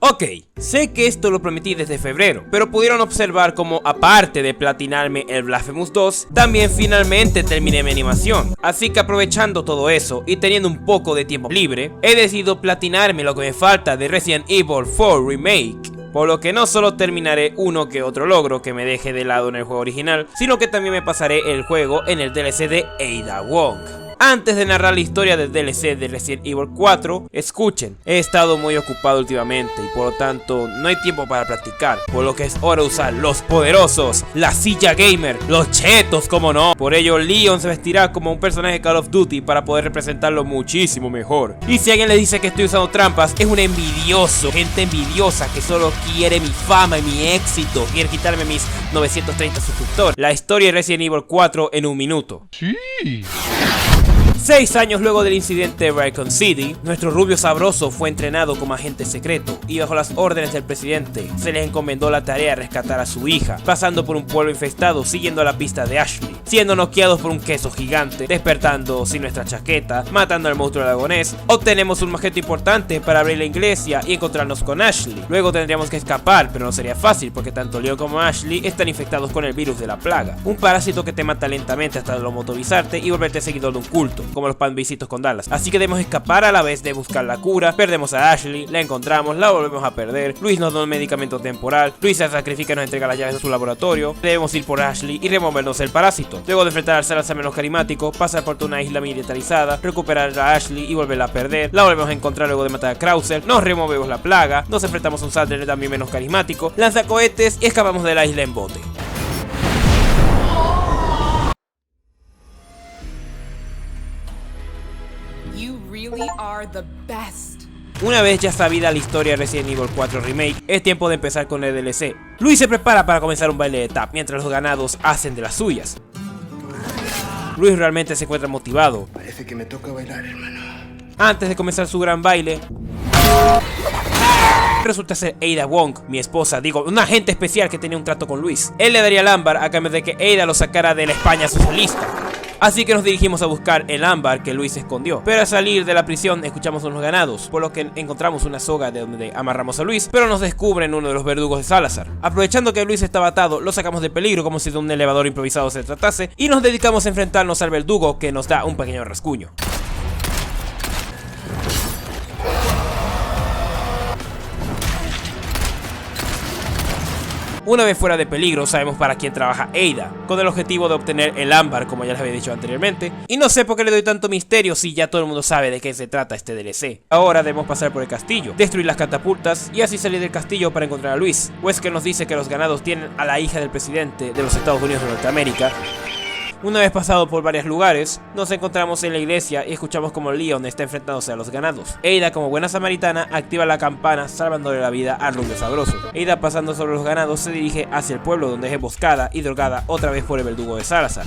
Ok, sé que esto lo prometí desde febrero, pero pudieron observar como aparte de platinarme el Blasphemous 2, también finalmente terminé mi animación. Así que aprovechando todo eso y teniendo un poco de tiempo libre, he decidido platinarme lo que me falta de Resident Evil 4 Remake. Por lo que no solo terminaré uno que otro logro que me deje de lado en el juego original, sino que también me pasaré el juego en el DLC de Ada Wong. Antes de narrar la historia del DLC de Resident Evil 4, escuchen, he estado muy ocupado últimamente y por lo tanto no hay tiempo para practicar, por lo que es hora de usar los poderosos, la silla gamer, los chetos, como no. Por ello Leon se vestirá como un personaje de Call of Duty para poder representarlo muchísimo mejor. Y si alguien le dice que estoy usando trampas, es un envidioso, gente envidiosa que solo quiere mi fama y mi éxito, quiere quitarme mis 930 suscriptores. La historia de Resident Evil 4 en un minuto. Sí. 6 años luego del incidente de Raccoon City, nuestro rubio sabroso fue entrenado como agente secreto y bajo las órdenes del presidente se les encomendó la tarea de rescatar a su hija, pasando por un pueblo infestado siguiendo la pista de Ashley, siendo noqueados por un queso gigante, despertando sin nuestra chaqueta, matando al monstruo lagonés. Obtenemos un objeto importante para abrir la iglesia y encontrarnos con Ashley. Luego tendríamos que escapar, pero no sería fácil porque tanto Leon como Ashley están infectados con el virus de la plaga, un parásito que te mata lentamente hasta lobotomizarte y volverte seguidor de un culto, como los panvisitos con Dallas. Así que debemos escapar a la vez de buscar la cura. Perdemos a Ashley, la encontramos, la volvemos a perder. Luis nos da un medicamento temporal. Luis se sacrifica y nos entrega las llaves de su laboratorio. Debemos ir por Ashley y removernos el parásito. Luego de enfrentar al Salazar menos carismático, pasar por una isla militarizada, recuperar a Ashley y volverla a perder. La volvemos a encontrar luego de matar a Krauser. Nos removemos la plaga. Nos enfrentamos a un Sadler también menos carismático. Lanza cohetes y escapamos de la isla en bote. Una vez ya sabida la historia de Resident Evil 4 Remake, es tiempo de empezar con el DLC. Luis se prepara para comenzar un baile de tap, mientras los ganados hacen de las suyas. Luis realmente se encuentra motivado. Parece que me toca bailar, hermano. Antes de comenzar su gran baile, resulta ser Ada Wong, mi esposa, un agente especial que tenía un trato con Luis. Él le daría el ámbar a cambio de que Ada lo sacara de la España socialista. Así que nos dirigimos a buscar el ámbar que Luis escondió. Pero al salir de la prisión escuchamos unos ganados, por lo que encontramos una soga de donde amarramos a Luis, pero nos descubren uno de los verdugos de Salazar. Aprovechando que Luis estaba atado, lo sacamos de peligro como si de un elevador improvisado se tratase, y nos dedicamos a enfrentarnos al verdugo que nos da un pequeño rasguño. Una vez fuera de peligro, sabemos para quién trabaja Ada, con el objetivo de obtener el ámbar, como ya les había dicho anteriormente. Y no sé por qué le doy tanto misterio si ya todo el mundo sabe de qué se trata este DLC. Ahora debemos pasar por el castillo, destruir las catapultas y así salir del castillo para encontrar a Luis. Wesker nos dice que los ganados tienen a la hija del presidente de los Estados Unidos de Norteamérica. Una vez pasado por varios lugares, nos encontramos en la iglesia y escuchamos como Leon está enfrentándose a los ganados. Ada, como buena samaritana, activa la campana salvándole la vida al rubio sabroso. Ada, pasando sobre los ganados, se dirige hacia el pueblo donde es emboscada y drogada otra vez por el verdugo de Salazar.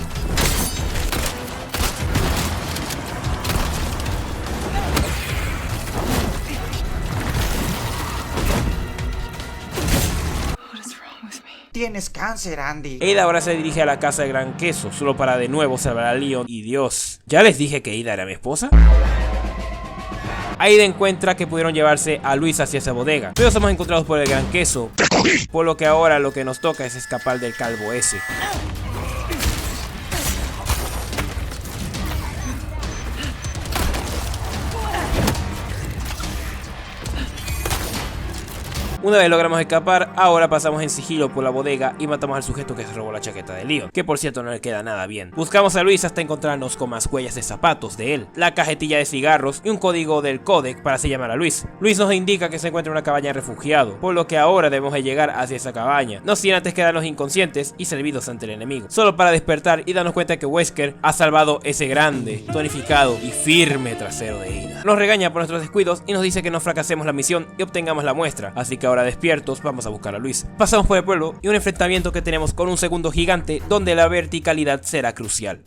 Tienes cáncer, Andy. Ada ahora se dirige a la casa de Gran Queso, solo para de nuevo salvar a Leon y Dios. ¿Ya les dije que Ada era mi esposa? Ada encuentra que pudieron llevarse a Luis hacia esa bodega, pero somos encontrados por el Gran Queso, por lo que ahora lo que nos toca es escapar del calvo ese. Una vez logramos escapar, ahora pasamos en sigilo por la bodega y matamos al sujeto que se robó la chaqueta de Leon, que por cierto no le queda nada bien. Buscamos a Luis hasta encontrarnos con más huellas de zapatos de él, la cajetilla de cigarros y un código del códec para así llamar a Luis. Luis nos indica que se encuentra en una cabaña de refugiado, por lo que ahora debemos de llegar hacia esa cabaña, no sin antes quedarnos inconscientes y servidos ante el enemigo, solo para despertar y darnos cuenta que Wesker ha salvado ese grande, tonificado y firme trasero de Ada. Nos regaña por nuestros descuidos y nos dice que no fracasemos la misión y obtengamos la muestra, así que ahora despiertos vamos a buscar a Luis. Pasamos por el pueblo y un enfrentamiento que tenemos con un segundo gigante donde la verticalidad será crucial.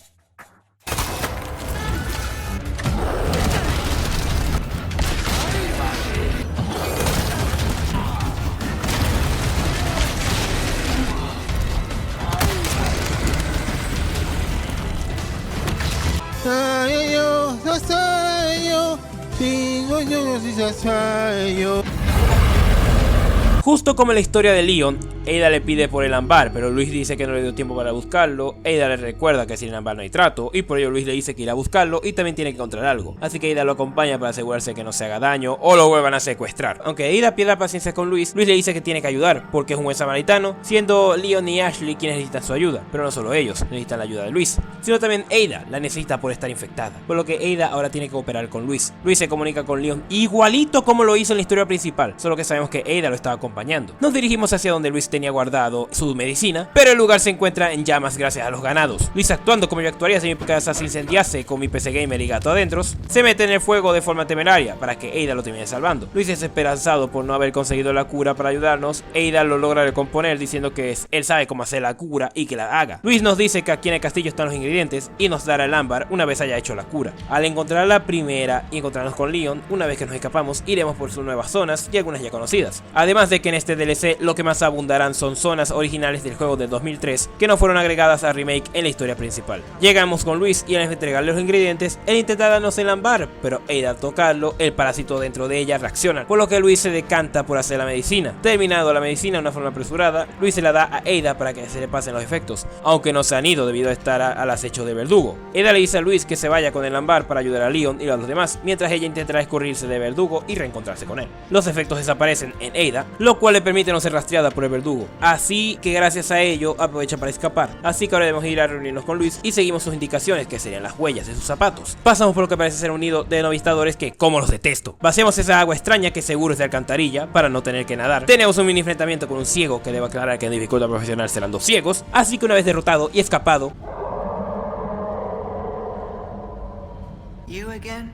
Justo como en la historia de Leon, Ada le pide por el ámbar, pero Luis dice que no le dio tiempo para buscarlo. Ada le recuerda que sin el ámbar no hay trato, y por ello Luis le dice que irá a buscarlo y también tiene que encontrar algo. Así que Ada lo acompaña para asegurarse que no se haga daño o lo vuelvan a secuestrar. Aunque Ada pierde la paciencia con Luis, Luis le dice que tiene que ayudar porque es un buen samaritano, siendo Leon y Ashley quienes necesitan su ayuda, pero no solo ellos necesitan la ayuda de Luis, sino también Ada la necesita por estar infectada, por lo que Ada ahora tiene que cooperar con Luis. Luis se comunica con Leon igualito como lo hizo en la historia principal, solo que sabemos que Ada lo estaba acompañando. Nos dirigimos hacia donde Luis tenía guardado su medicina, pero el lugar se encuentra en llamas gracias a los ganados. Luis, actuando como yo actuaría si mi casa se incendiase con mi PC gamer y gato adentro, se mete en el fuego de forma temeraria para que Ada lo termine salvando. Luis, desesperanzado por no haber conseguido la cura para ayudarnos, Ada lo logra recomponer diciendo que él sabe cómo hacer la cura y que la haga. Luis nos dice que aquí en el castillo están los ingredientes y nos dará el ámbar una vez haya hecho la cura. Al encontrar la primera y encontrarnos con Leon, una vez que nos escapamos, iremos por sus nuevas zonas y algunas ya conocidas. Además de que en este DLC lo que más abundarán son zonas originales del juego del 2003 que no fueron agregadas a remake en la historia principal. Llegamos con Luis y al entregarle los ingredientes, él intenta darnos el ámbar, pero Ada al tocarlo, el parásito dentro de ella reacciona, por lo que Luis se decanta por hacer la medicina. Terminado la medicina de una forma apresurada, Luis se la da a Ada para que se le pasen los efectos, aunque no se han ido debido a estar al acecho de Verdugo. Ada le dice a Luis que se vaya con el ámbar para ayudar a Leon y a los demás, mientras ella intentará escurrirse de Verdugo y reencontrarse con él. Los efectos desaparecen en Ada, lo cual le permite no ser rastreada por el Verdugo, así que gracias a ello aprovecha para escapar. Así que ahora debemos ir a reunirnos con Luis y seguimos sus indicaciones, que serían las huellas de sus zapatos. Pasamos por lo que parece ser un nido de novistadores que, como los detesto. Vaciamos esa agua extraña que seguro es de alcantarilla para no tener que nadar. Tenemos un mini enfrentamiento con un ciego que debo aclarar que en dificultad profesional serán dos ciegos, así que una vez derrotado y escapado,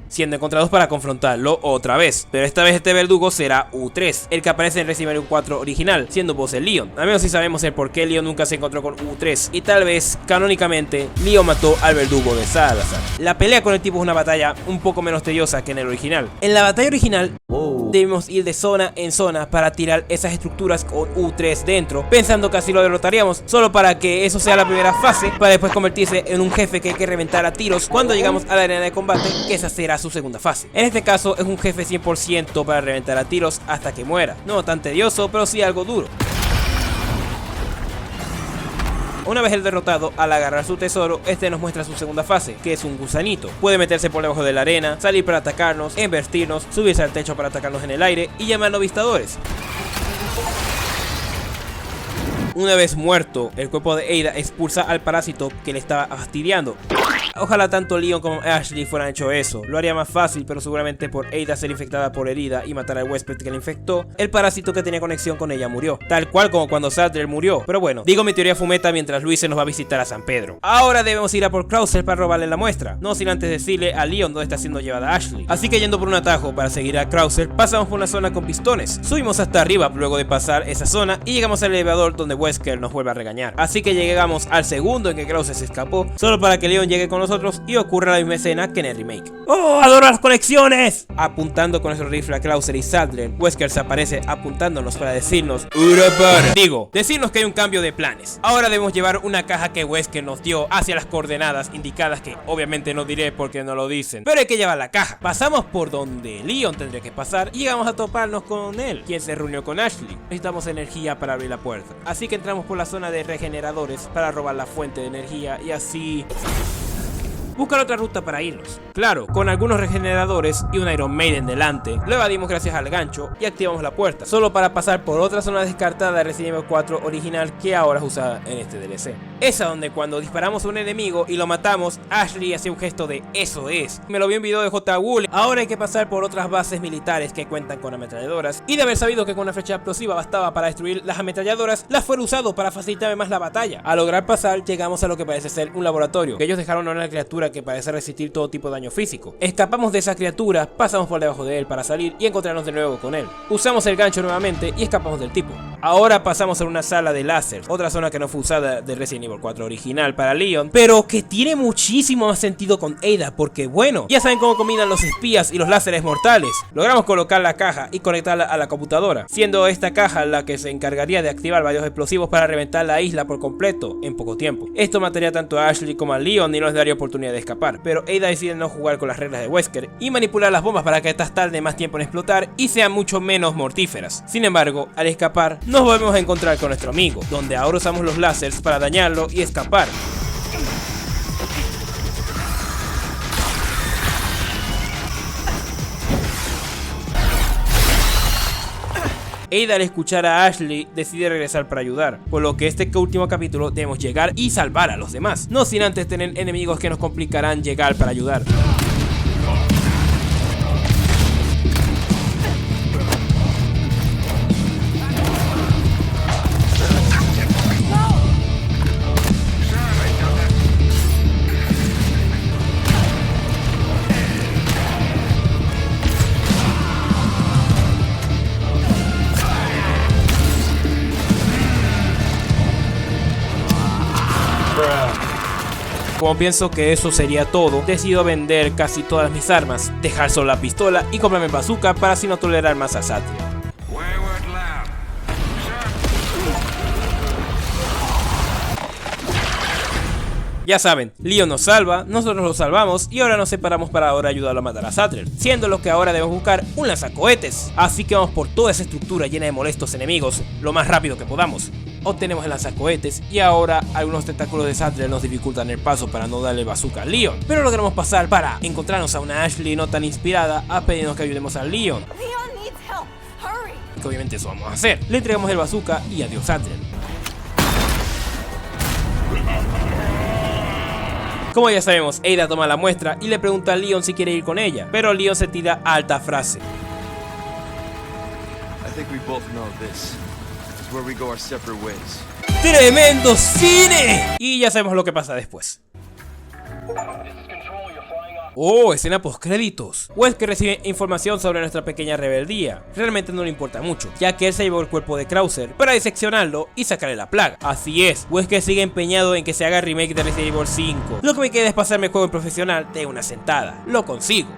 siendo encontrados para confrontarlo otra vez, pero esta vez este verdugo será U3, el que aparece en Resident Evil 4 original, siendo vos el Leon. Al menos si sabemos el por qué Leon nunca se encontró con U3, y tal vez, canónicamente, Leon mató al verdugo de Salazar. La pelea con el tipo es una batalla un poco menos tediosa que en el original. En la batalla original, debemos ir de zona en zona para tirar esas estructuras con U3 dentro, pensando que así lo derrotaríamos, solo para que eso sea la primera fase, para después convertirse en un jefe que hay que reventar a tiros cuando llegamos a la arena de combate, que esa será su segunda fase. En este caso es un jefe 100% para reventar a tiros hasta que muera. No tan tedioso, pero sí algo duro. Una vez el derrotado, al agarrar su tesoro, este nos muestra su segunda fase, que es un gusanito. Puede meterse por debajo de la arena, salir para atacarnos, embestirnos, subirse al techo para atacarnos en el aire y llamar novistadores. Una vez muerto, el cuerpo de Ada expulsa al parásito que le estaba fastidiando. Ojalá tanto Leon como Ashley fueran hecho eso, lo haría más fácil, pero seguramente por Ada ser infectada por herida y matar al huésped que la infectó, el parásito que tenía conexión con ella murió, tal cual como cuando Sadler murió. Pero bueno, digo mi teoría fumeta mientras Luis se nos va a visitar a San Pedro. Ahora debemos ir a por Krauser para robarle la muestra, no sin antes decirle a Leon dónde está siendo llevada Ashley. Así que yendo por un atajo para seguir a Krauser, pasamos por una zona con pistones, subimos hasta arriba luego de pasar esa zona y llegamos al elevador donde Wesker nos vuelve a regañar. Así que llegamos al segundo en que Krauser se escapó, solo para que Leon llegue con nosotros y ocurre la misma escena que en el remake. ¡Oh, adoro las conexiones! Apuntando con nuestro rifle a Krauser y Sadler, Wesker se aparece apuntándonos para decirnos decirnos que hay un cambio de planes. Ahora debemos llevar una caja que Wesker nos dio hacia las coordenadas indicadas, que obviamente no diré porque no lo dicen, pero hay que llevar la caja. Pasamos por donde Leon tendría que pasar y llegamos a toparnos con él, quien se reunió con Ashley. Necesitamos energía para abrir la puerta, así que entramos por la zona de regeneradores para robar la fuente de energía y así buscar otra ruta para irnos. Claro, con algunos regeneradores y un Iron Maiden delante, lo evadimos gracias al gancho y activamos la puerta, solo para pasar por otra zona descartada de Resident Evil 4 original que ahora es usada en este DLC. Esa donde cuando disparamos a un enemigo y lo matamos, Ashley hacía un gesto de "eso es". Me lo vi en un video de J. Wool. Ahora hay que pasar por otras bases militares que cuentan con ametralladoras, y de haber sabido que con una flecha explosiva bastaba para destruir las ametralladoras, las fuera usado para facilitarme más la batalla. Al lograr pasar, llegamos a lo que parece ser un laboratorio, que ellos dejaron a una criatura que parece resistir todo tipo de daño físico. Escapamos de esa criatura, pasamos por debajo de él para salir y encontrarnos de nuevo con él. Usamos el gancho nuevamente y escapamos del tipo. Ahora pasamos a una sala de láser, otra zona que no fue usada de Resident Evil 4 original para Leon, pero que tiene muchísimo más sentido con Ada, porque bueno, ya saben cómo combinan los espías y los láseres mortales. Logramos colocar la caja y conectarla a la computadora, siendo esta caja la que se encargaría de activar varios explosivos para reventar la isla por completo en poco tiempo. Esto mataría tanto a Ashley como a Leon y no les daría oportunidad de escapar, pero Ada decide no jugar con las reglas de Wesker y manipular las bombas para que estas tarden más tiempo en explotar y sean mucho menos mortíferas. Sin embargo, al escapar, nos volvemos a encontrar con nuestro amigo, donde ahora usamos los láseres para dañarlo y escapar. Ada, al escuchar a Ashley, decide regresar para ayudar, por lo que este último capítulo debemos llegar y salvar a los demás, no sin antes tener enemigos que nos complicarán llegar para ayudar. Como pienso que eso sería todo, decido vender casi todas mis armas, dejar solo la pistola y comprarme bazooka para así no tolerar más a Satriel. Ya saben, Leon nos salva, nosotros lo salvamos y ahora nos separamos para ahora ayudarlo a matar a Satriel, siendo lo que ahora debemos buscar un lanzacohetes. Así que vamos por toda esa estructura llena de molestos enemigos lo más rápido que podamos. Obtenemos el lanzacohetes y ahora algunos tentáculos de Satriel nos dificultan el paso para no darle bazooka a Leon, pero logramos pasar para encontrarnos a una Ashley no tan inspirada a pedirnos que ayudemos a Leon. Que obviamente eso vamos a hacer. Le entregamos el bazooka y adiós Satriel. Como ya sabemos, Ada toma la muestra y le pregunta a Leon si quiere ir con ella, pero Leon se tira alta frase. ¡Tremendo cine! Y ya sabemos lo que pasa después. Oh, escena postcréditos. Wesker recibe información sobre nuestra pequeña rebeldía. Realmente no le importa mucho, ya que él se llevó el cuerpo de Krauser para diseccionarlo y sacarle la plaga. Así es, Wesker sigue empeñado en que se haga el remake de Resident Evil 5. Lo que me queda es pasarme el juego en profesional de una sentada. Lo consigo.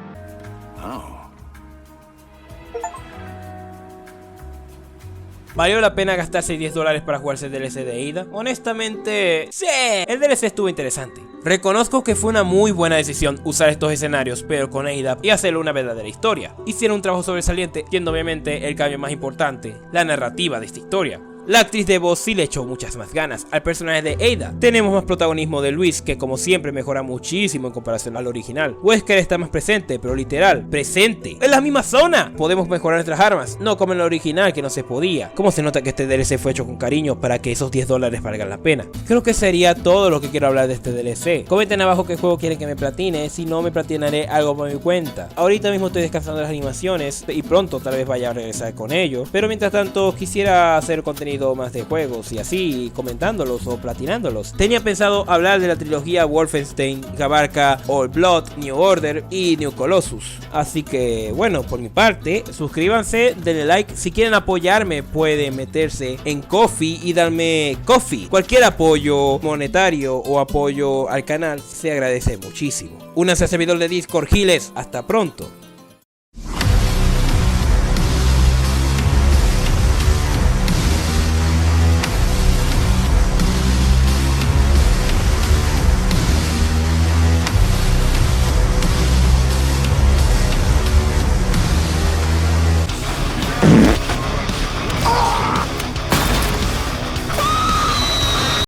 ¿Valió la pena gastarse $10 para jugarse el DLC de Ada? Honestamente, sí, el DLC estuvo interesante. Reconozco que fue una muy buena decisión usar estos escenarios, pero con Ada, y hacerlo una verdadera historia. Hicieron un trabajo sobresaliente, siendo obviamente el cambio más importante, la narrativa de esta historia. La actriz de voz sí le echó muchas más ganas al personaje de Ada. Tenemos más protagonismo de Luis, que como siempre mejora muchísimo en comparación al original. Wesker está más presente, pero literal, presente. ¡En la misma zona! Podemos mejorar nuestras armas, no como en el original que no se podía. ¿Cómo se nota que este DLC fue hecho con cariño para que esos $10 valgan la pena? Creo que sería todo lo que quiero hablar de este DLC. Comenten abajo qué juego quieren que me platine, si no me platinaré algo por mi cuenta. Ahorita mismo estoy descansando las animaciones y pronto tal vez vaya a regresar con ello. Pero mientras tanto quisiera hacer contenido más de juegos y así comentándolos o platinándolos. Tenía pensado hablar de la trilogía Wolfenstein, que abarca Old Blood, New Order y New Colossus. Así que bueno, por mi parte, suscríbanse, denle like. Si quieren apoyarme pueden meterse en Ko-fi y darme coffee. Cualquier apoyo monetario o apoyo al canal se agradece muchísimo. Únanse al servidor de Discord, giles. Hasta pronto.